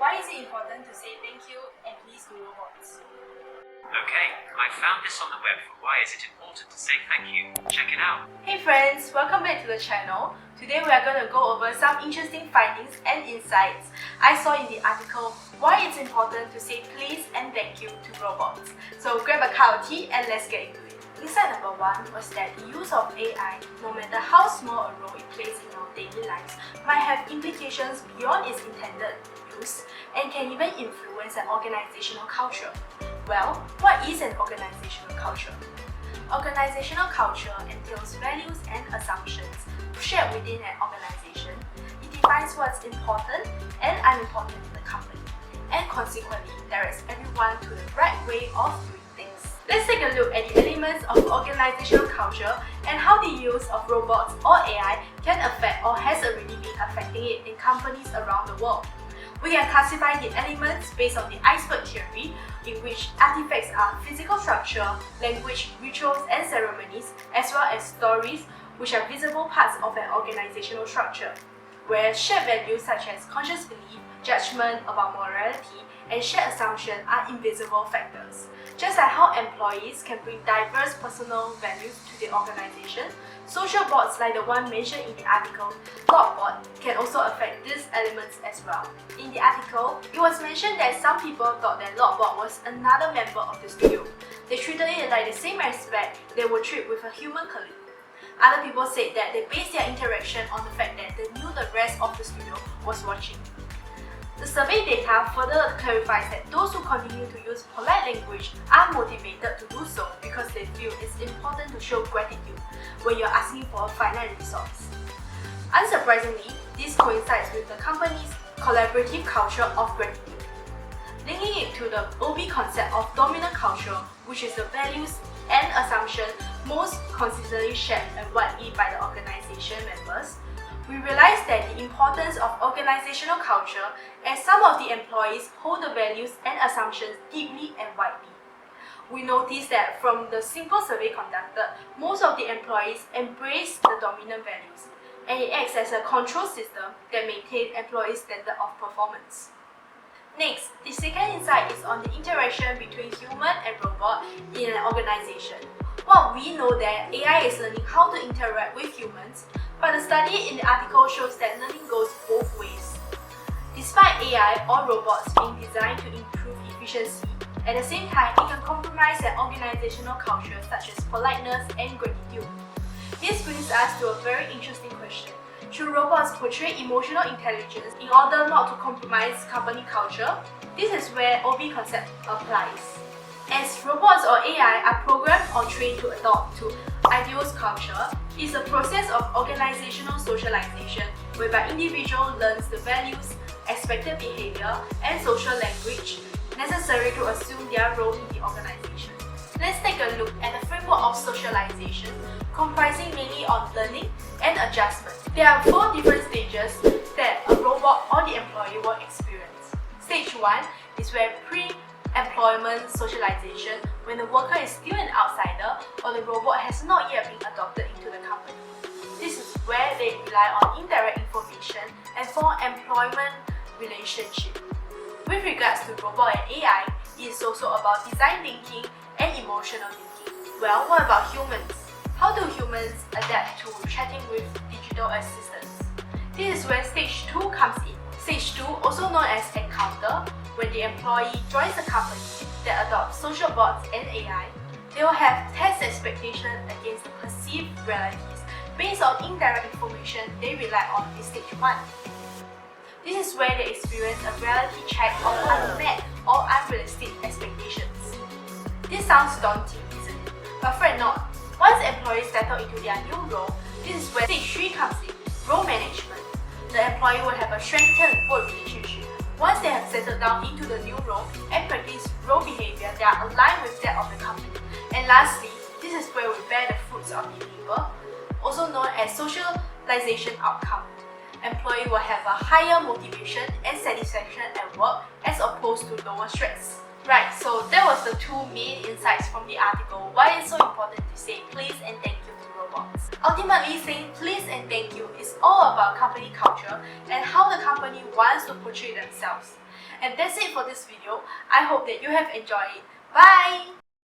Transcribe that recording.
Why is it important to say thank you and please to robots? Okay, I found this on the web for why is it important to say thank you. Check it out. Hey friends, welcome back to the channel. Today we are going to go over some interesting findings and insights I saw in the article why it's important to say please and thank you to robots. So grab a cup of tea and let's get into it. Insight number 1 was that the use of AI, no matter how small a role it plays in our daily lives, might have implications beyond its intended use and can even influence an organizational culture. Well, what is an organizational culture? Organizational culture entails values and assumptions shared within an organization. It defines what's important and unimportant in the company, and consequently directs everyone to the right way of doing things. Let's take a look at the elements of organizational culture and how the use of robots or AI can affect or has already been affecting it in companies around the world. We can classify the elements based on the iceberg theory, in which artifacts are physical structure, language, rituals and ceremonies, as well as stories, which are visible parts of an organizational structure, where shared values such as conscious belief, judgment about morality, and shared assumption are invisible factors. Just like how employees can bring diverse personal values to the organization, social bots like the one mentioned in the article, Logboard, can also affect these elements as well. In the article, it was mentioned that some people thought that Logboard was another member of the studio. They treated it like the same respect they would treat with a human colleague. Other people said that they based their interaction on the fact that they knew the rest of the studio was watching. The survey data further clarifies that those who continue to use polite language are motivated to do so because they feel it's important to show gratitude when you're asking for a finite resource. Unsurprisingly, this coincides with the company's collaborative culture of gratitude. Linking it to the OB concept of dominant culture, which is the values and assumption most consistently shared and widely by the organization members, we realize that the importance of organizational culture as some of the employees hold the values and assumptions deeply and widely. We notice that from the simple survey conducted, most of the employees embrace the dominant values, and it acts as a control system that maintains employees' standard of performance. Next, the second insight is on the interaction between human and robot in an organization. Well, we know that AI is learning how to interact with humans, but the study in the article shows that learning goes both ways. Despite AI or robots being designed to improve efficiency, at the same time it can compromise an organizational culture such as politeness and gratitude. This brings us to a very interesting question. Should robots portray emotional intelligence in order not to compromise company culture? This is where OB concept applies. As robots or AI are programmed or trained to adopt to ideals culture, it's a process of organizational socialization whereby individual learns the values, expected behavior, and social language necessary to assume their role in the organization. Let's take a look at the framework of socialization, comprising mainly on learning and adjustment. There are 4 different stages that a robot or the employee will experience. Stage 1 is where pre-employment socialization, when the worker is still an outsider or the robot has not yet been adopted into the company. This is where they rely on indirect information and form employment relationship. With regards to robot and AI, it is also about design thinking and emotional thinking. Well, what about humans? How do humans adapt to chatting with digital assistants? This is where stage 2 comes in. Stage 2, also known as encounter, when the employee joins a company that adopts social bots and AI, they will have test expectations against the perceived realities based on indirect information they rely on in stage 1. This is where they experience a reality check of unmet or unrealistic expectations. This sounds daunting, isn't it? But fret not. Once employees settle into their new role, this is where stage 3 comes in, role management. The employee will have a strengthened work relationship once they have settled down into the new role and practice role behavior that are aligned with that of the company. And lastly, this is where we bear the fruits of the labor, also known as socialization outcome. Employee will have a higher motivation and satisfaction at work as opposed to lower stress. Right, so that was the 2 main insights from the article why it's so important to say please and thank you to robots. Ultimately, saying please and thank you is all about company culture and how the company wants to portray themselves. And that's it for this video. I hope that you have enjoyed it. Bye!